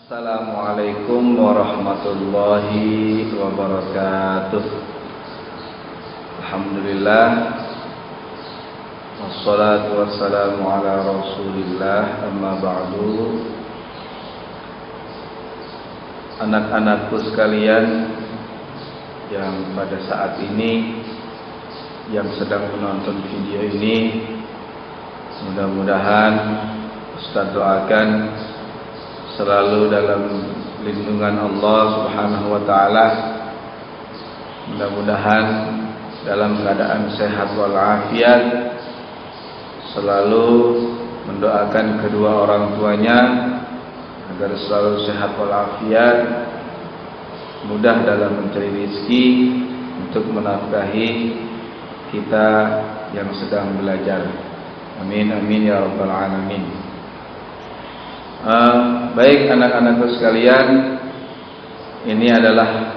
Assalamualaikum warahmatullahi wabarakatuh. Alhamdulillah, wassalatu wassalamu ala rasulillah, amma ba'du. Anak-anakku sekalian yang pada saat ini yang sedang menonton video ini, mudah-mudahan Ustaz doakan selalu dalam lindungan Allah Subhanahu wa taala. Mudah-mudahan dalam keadaan sehat walafiat, selalu mendoakan kedua orang tuanya agar selalu sehat walafiat, mudah dalam mencari rezeki untuk menafkahi kita yang sedang belajar. Amin amin ya rabbal alamin. Baik anak-anakku sekalian, ini adalah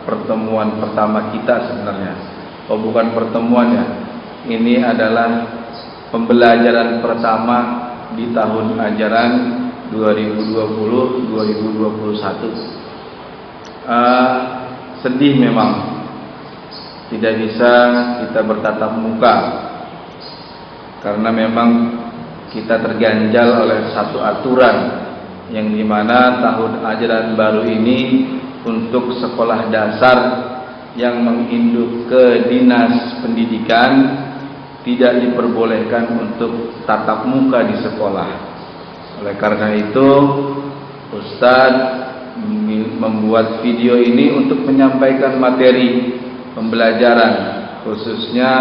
pertemuan pertama kita sebenarnya. Oh, bukan pertemuan ya, ini adalah pembelajaran pertama di tahun ajaran 2020-2021. Sedih memang tidak bisa kita bertatap muka, karena memang kita terganjal oleh satu aturan yang dimana tahun ajaran baru ini untuk sekolah dasar yang menginduk ke dinas pendidikan tidak diperbolehkan untuk tatap muka di sekolah. Oleh karena itu Ustadz membuat video ini untuk menyampaikan materi pembelajaran, khususnya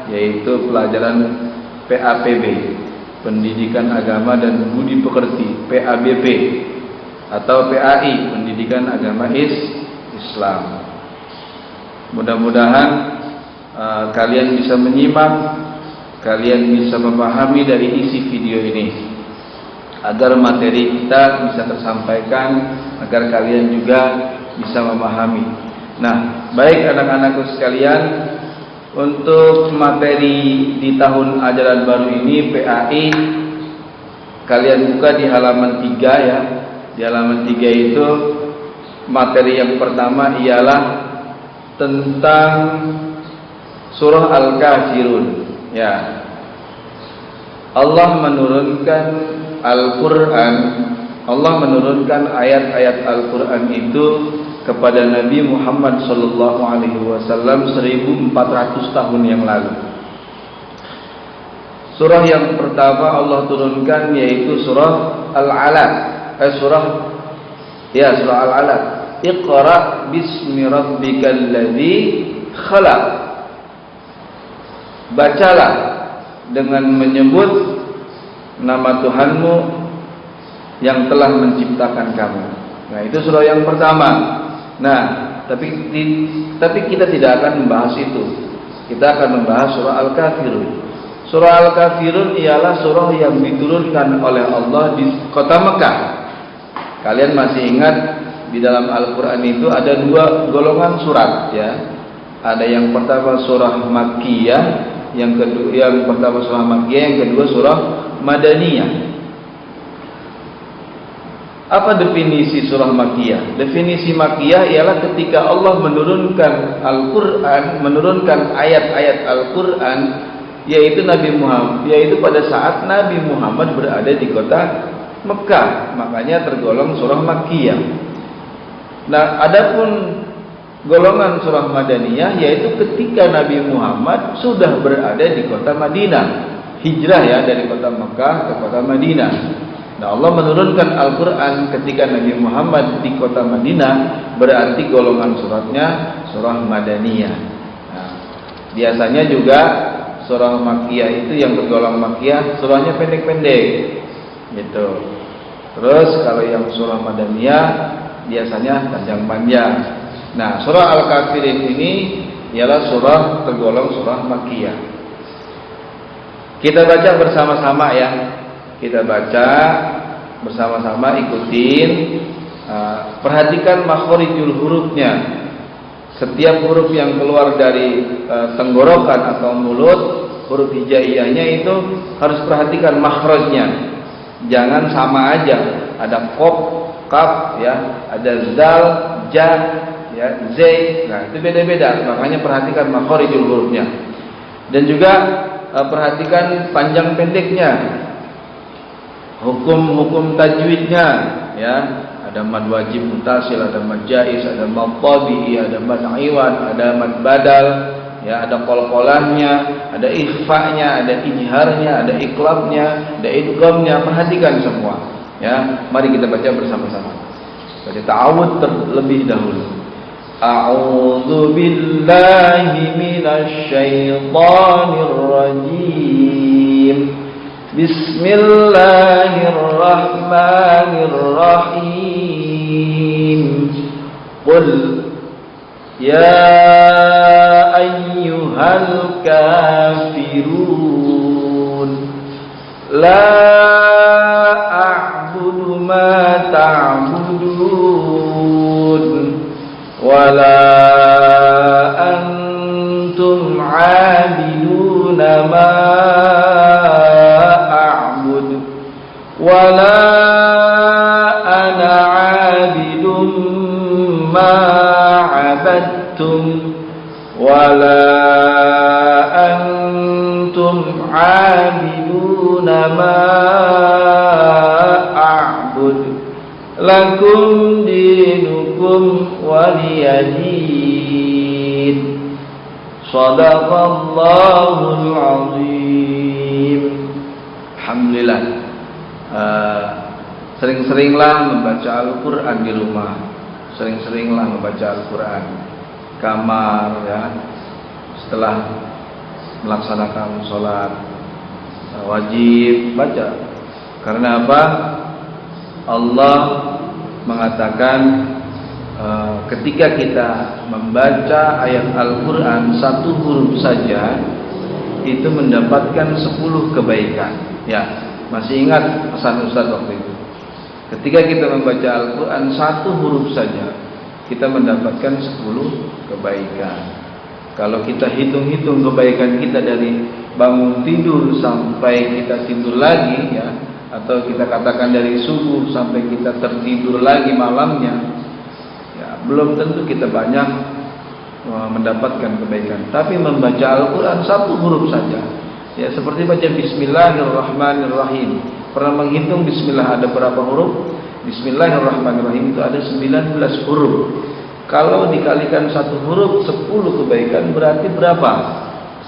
yaitu pelajaran PAPB, Pendidikan Agama dan Budi Pekerti, PABP, atau PAI, Pendidikan Agama Islam. Mudah-mudahan kalian bisa menyimak, kalian bisa memahami dari isi video ini, agar materi kita bisa tersampaikan, agar kalian juga bisa memahami. Nah, baik anak-anakku sekalian, untuk materi di tahun ajaran baru ini PAI, kalian buka di halaman 3 ya. Di halaman 3 itu materi yang pertama ialah tentang surah Al-Kafirun ya. Allah menurunkan Al-Quran, Allah menurunkan ayat-ayat Al-Quran itu kepada Nabi Muhammad sallallahu alaihi wasallam 1400 tahun yang lalu. Surah yang pertama Allah turunkan yaitu surah Al-Alaq, surah Al-Alaq. Iqra bismi rabbikal ladzi khalaq. Bacalah dengan menyebut nama Tuhanmu yang telah menciptakan kamu. Nah, itu surah yang pertama. Nah, tapi kita tidak akan membahas itu. Kita akan membahas surah Al-Kafirun. Surah Al-Kafirun ialah surah yang diturunkan oleh Allah di kota Mekah. Kalian masih ingat di dalam Al-Quran itu ada 2 golongan surat ya. Ada yang pertama surah Makkiyah, yang pertama surah Makkiyah, yang kedua surah Madaniyah. Apa definisi surah Makkiyah? Definisi Makkiyah ialah ketika Allah menurunkan Al-Quran, menurunkan ayat-ayat Al-Quran, yaitu pada saat Nabi Muhammad berada di kota Mekah, makanya tergolong surah Makkiyah. Nah, adapun golongan surah Madaniyah yaitu ketika Nabi Muhammad sudah berada di kota Madinah, hijrah ya dari kota Mekah ke kota Madinah. Nah, Allah menurunkan Al-Quran ketika Nabi Muhammad di kota Madinah, berarti golongan suratnya surah Madaniyah. Nah, biasanya juga surah Makkiyah itu yang tergolong Makkiyah, surahnya pendek-pendek gitu. Terus kalau yang surah Madaniyah biasanya panjang-panjang. Nah, surah Al-Kafirun ini ialah surah tergolong surah Makkiyah. Kita baca bersama-sama ya. Kita baca bersama-sama, ikutin, perhatikan makhorijul hurufnya. Setiap huruf yang keluar dari tenggorokan atau mulut, huruf hijaiyahnya itu harus perhatikan makhrajnya. Jangan sama aja ada qaf, kaf ya, ada zal, ja, ya, zai. Nah, itu beda-beda. Makanya perhatikan makharijul hurufnya. Dan juga perhatikan panjang pendeknya. Hukum-hukum tajwidnya ya. Ada mad wajib mutasil, ada mad jaiz, ada mad tabi'i, ada mad iwan, ada mad badal, ya, ada qalqalahnya, ada ikhfa'nya, ada ijharnya, ada iqlabnya, ada idghamnya. Perhatikan semua ya. Mari kita baca bersama-sama. Baca ta'awudz terlebih dahulu. A'udzu billahi minasy syaithanir rajim. Bismillahirrahmanirrahim. Qul ya ayyuhal kafirun la a'budu ma ta'budun wa la antum 'abiduna ma wala ana 'abidum ma 'abadtum wala antum 'abiduna ma a'bud lakum dinukum waliyadin. Shadaqallahul 'azim. Alhamdulillah. Sering-seringlah membaca Al-Quran di rumah, sering-seringlah membaca Al-Quran kamar ya, setelah melaksanakan sholat wajib baca. Karena apa? Allah mengatakan ketika kita membaca ayat Al-Quran satu huruf saja itu mendapatkan 10 kebaikan ya. Masih ingat pesan Ustaz waktu itu? Ketika kita membaca Al-Quran satu huruf saja, kita mendapatkan 10 kebaikan. Kalau kita hitung-hitung kebaikan kita dari bangun tidur sampai kita tidur lagi ya, atau kita katakan dari subuh sampai kita tertidur lagi malamnya, ya, belum tentu kita banyak mendapatkan kebaikan. Tapi membaca Al-Quran satu huruf saja, ya, seperti baca Bismillahirrahmanirrahim. Pernah menghitung Bismillah ada berapa huruf? Bismillahirrahmanirrahim itu ada 19 huruf. Kalau dikalikan satu huruf 10 kebaikan berarti berapa?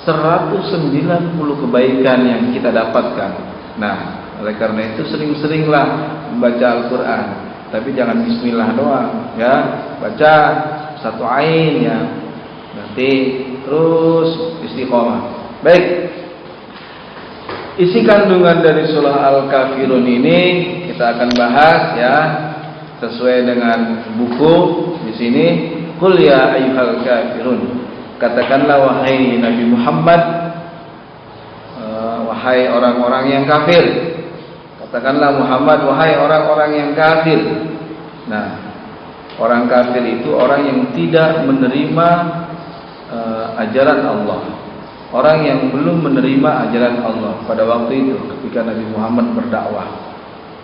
190 kebaikan yang kita dapatkan. Nah, oleh karena itu sering-seringlah membaca Al-Quran. Tapi jangan Bismillah doang ya. Baca satu ain ya. Nanti terus istiqomah. Baik. Isi kandungan dari surah Al-Kafirun ini kita akan bahas ya, sesuai dengan buku di sini. Qul ya ayyuhal kafirun. Katakanlah wahai Nabi Muhammad, wahai orang-orang yang kafir. Katakanlah Muhammad, wahai orang-orang yang kafir. Nah, orang kafir itu orang yang tidak menerima ajaran Allah. Orang yang belum menerima ajaran Allah pada waktu itu ketika Nabi Muhammad berdakwah.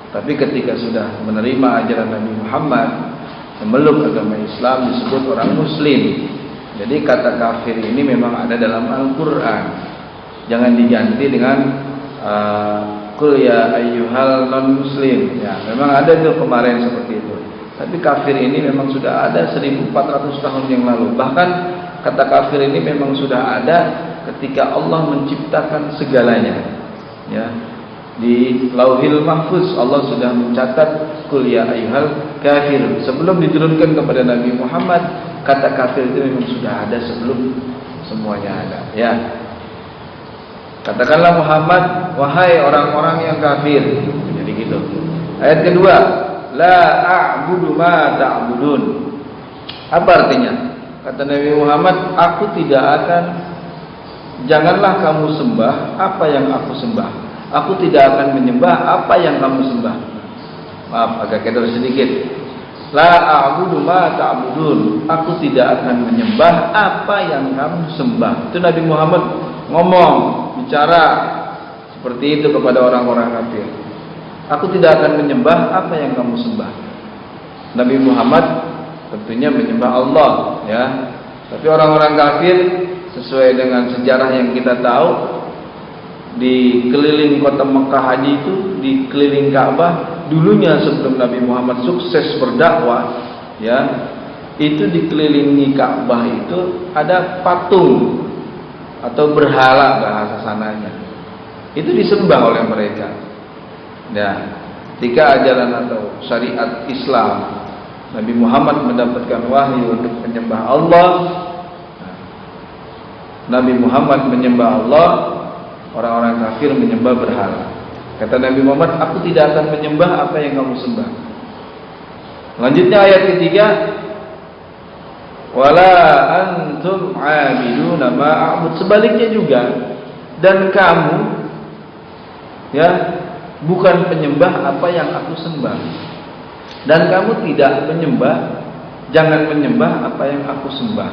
Tapi ketika sudah menerima ajaran Nabi Muhammad, memeluk agama Islam, disebut orang muslim. Jadi kata kafir ini memang ada dalam Al-Quran. Jangan diganti dengan Qul ya ayyuhal non muslim. Ya, memang ada itu kemarin seperti itu. Tapi kafir ini memang sudah ada 1400 tahun yang lalu. Bahkan kata kafir ini memang sudah ada ketika Allah menciptakan segalanya. Ya, di Lauhil Mahfuz Allah sudah mencatat Qul ya ayyuhal kafir. Sebelum diturunkan kepada Nabi Muhammad, kata kafir itu memang sudah ada sebelum semuanya ada. Ya. Katakanlah Muhammad, wahai orang-orang yang kafir. Jadi gitu. Ayat kedua, la a'budu ma ta'budun. Apa artinya? Kata Nabi Muhammad, aku tidak akan, janganlah kamu sembah apa yang aku sembah. Aku tidak akan menyembah apa yang kamu sembah. Maaf, agak kedor sedikit. La a'budu ma ta'budun. Aku tidak akan menyembah apa yang kamu sembah. Itu Nabi Muhammad ngomong, bicara seperti itu kepada orang-orang kafir. aku tidak akan menyembah apa yang kamu sembah. Nabi Muhammad tentunya menyembah Allah, ya. Tapi orang-orang kafir sesuai dengan sejarah yang kita tahu, di keliling kota Mekah haji itu, di keliling Ka'bah, dulunya sebelum Nabi Muhammad sukses berdakwah, ya, itu dikelilingi Ka'bah itu ada patung atau berhala bahasa sananya. Itu disembah oleh mereka. Ya, ketika ajaran atau syariat Islam, Nabi Muhammad mendapatkan wahyu untuk menyembah Allah. Nabi Muhammad menyembah Allah, orang-orang kafir menyembah berhala. Kata Nabi Muhammad, aku tidak akan menyembah apa yang kamu sembah. Lanjutnya ayat ketiga, wala antum abiduna ma a'bud. Sebaliknya juga, dan kamu, ya, bukan penyembah apa yang aku sembah. Dan kamu tidak menyembah, jangan menyembah apa yang aku sembah.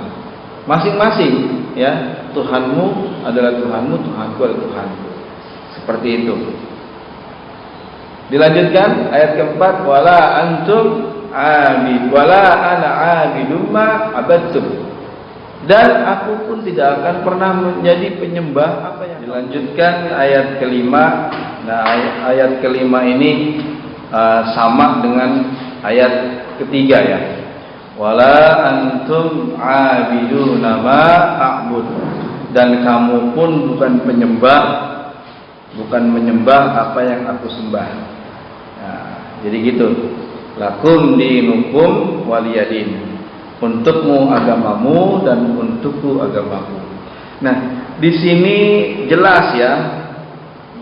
Masing-masing, ya, Tuhanmu adalah Tuhanmu, Tuhanku adalah Tuhanku. Seperti itu. Dilanjutkan ayat keempat, wala antum abid wala ana abidum ma abadtum. Dan aku pun tidak akan pernah menjadi penyembah apa yang. Dilanjutkan ayat kelima. Nah, ayat kelima ini sama dengan ayat ketiga, ya. Wala antum abiduna ma a'bud. Dan kamu pun bukan penyembah, bukan menyembah apa yang aku sembah. Nah, jadi gitu. Lakum dinukum waliyadin. Untukmu agamamu dan untukku agamaku. Nah, di sini jelas, ya,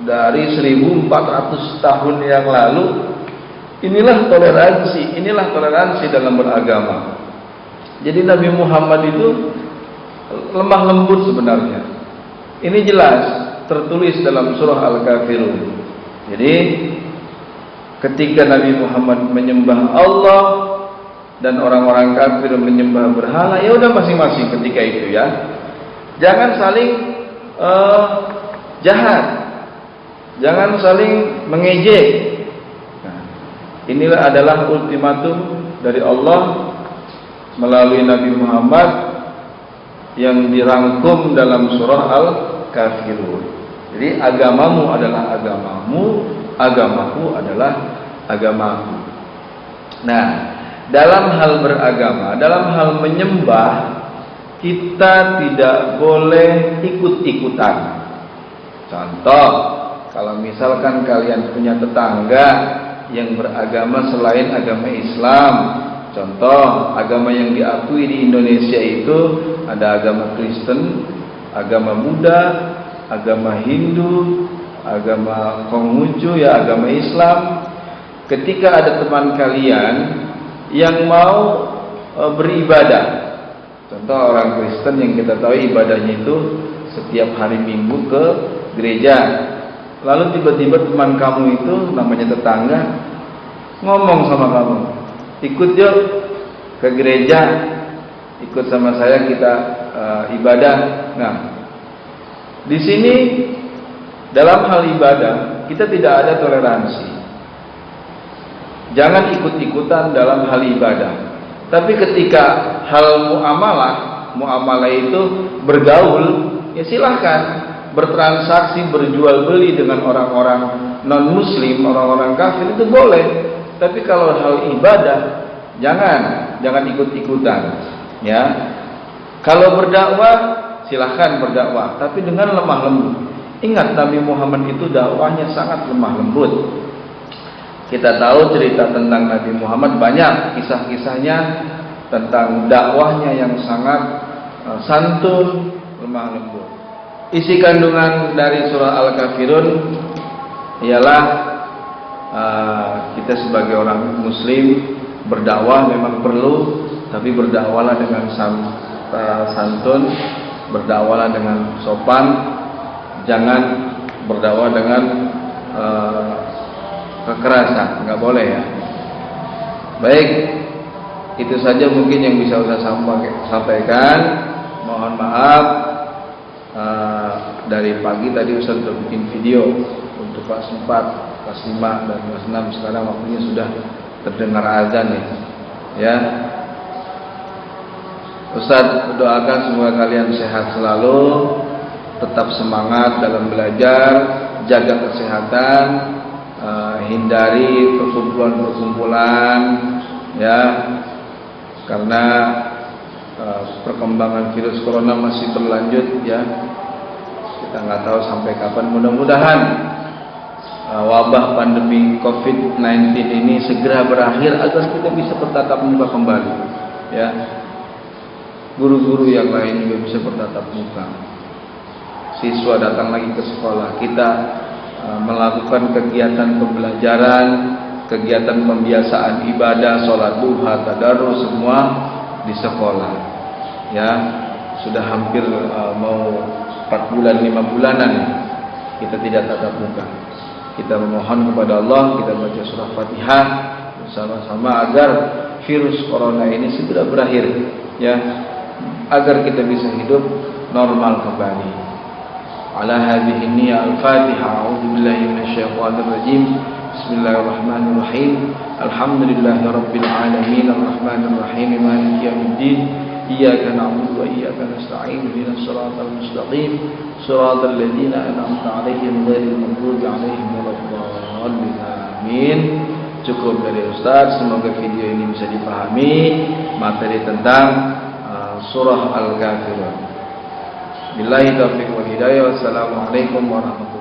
dari 1400 tahun yang lalu, inilah toleransi dalam beragama. Jadi Nabi Muhammad itu lemah lembut sebenarnya. Ini jelas tertulis dalam surah Al-Kafirun. Jadi ketika Nabi Muhammad menyembah Allah dan orang-orang kafir menyembah berhala, ya udah masing-masing ketika itu, ya. Jangan saling jahat. Jangan saling mengejek. Inilah adalah ultimatum dari Allah melalui Nabi Muhammad yang dirangkum dalam surah Al-Kafirun. Jadi agamamu adalah agamamu, agamaku adalah agamaku. Nah, dalam hal beragama, dalam hal menyembah, kita tidak boleh ikut-ikutan. Contoh, kalau misalkan kalian punya tetangga yang beragama selain agama Islam, contoh agama yang diakui di Indonesia itu ada agama Kristen, agama Buddha, agama Hindu, agama Konghucu, ya, agama Islam. Ketika ada teman kalian yang mau beribadah, contoh orang Kristen yang kita tahu ibadahnya itu setiap hari Minggu ke gereja. Lalu tiba-tiba teman kamu itu namanya tetangga ngomong sama kamu, ikut yuk ke gereja, ikut sama saya kita ibadah. Nah, di sini dalam hal ibadah kita tidak ada toleransi. Jangan ikut-ikutan dalam hal ibadah. Tapi ketika hal muamalah itu bergaul, ya silahkan bertransaksi, berjual beli dengan orang-orang non muslim, orang-orang kafir, itu boleh. Tapi kalau hal ibadah jangan ikut-ikutan, ya. Kalau berdakwah silahkan berdakwah, tapi dengan lemah lembut. Ingat, Nabi Muhammad itu dakwahnya sangat lemah lembut. Kita tahu cerita tentang Nabi Muhammad banyak, kisah-kisahnya tentang dakwahnya yang sangat santun, lemah lembut. Isi kandungan dari surah Al-Kafirun ialah kita sebagai orang muslim berdakwah memang perlu, tapi berdakwahlah dengan santun, berdakwahlah dengan sopan, jangan berdakwah dengan kekerasan, nggak boleh, ya. Baik, itu saja mungkin yang bisa saya sampaikan. Mohon maaf dari pagi tadi Ustaz sudah bikin video untuk kelas 4, kelas 5 dan kelas 6. Sekarang waktunya sudah terdengar azan nih. Ya. Ustaz berdoakan semoga kalian sehat selalu, tetap semangat dalam belajar, jaga kesehatan, hindari perkumpulan-perkumpulan, ya, karena perkembangan virus corona masih berlanjut, ya. Kita nggak tahu sampai kapan. Mudah-mudahan wabah pandemi COVID-19 ini segera berakhir agar kita bisa bertatap muka kembali, ya. Guru-guru yang lain juga bisa bertatap muka. Siswa datang lagi ke sekolah. Kita melakukan kegiatan pembelajaran, kegiatan pembiasaan ibadah, sholat duha, tadarus, semua di sekolah. Ya, sudah hampir mau 4 bulan, 5 bulanan kita tidak tatap muka. Kita memohon kepada Allah, kita baca surah Fatihah bersama-sama agar virus corona ini segera berakhir, ya, agar kita bisa hidup normal kembali. Ala hadhihi niyyah al-Fatihah. A'udzu billahi minasyaitonir rajim. Bismillahirrahmanirrahim. Alhamdulillahirabbil alamin arrahmanir rahim maliki yaumiddin. Iyyaka na'budu wa iyyaka nasta'in. Ihdinas siratal mustaqim. Shiratal ladzina an'amta 'alaihim ghairil maghdubi 'alaihim waladdallin. Amin. Cukup dari Ustaz. Semoga video ini bisa dipahami materi tentang surah Al-Kafirun. Billahi taufiq wal hidayah. Wassalamualaikum warahmatullahi wabarakatuh.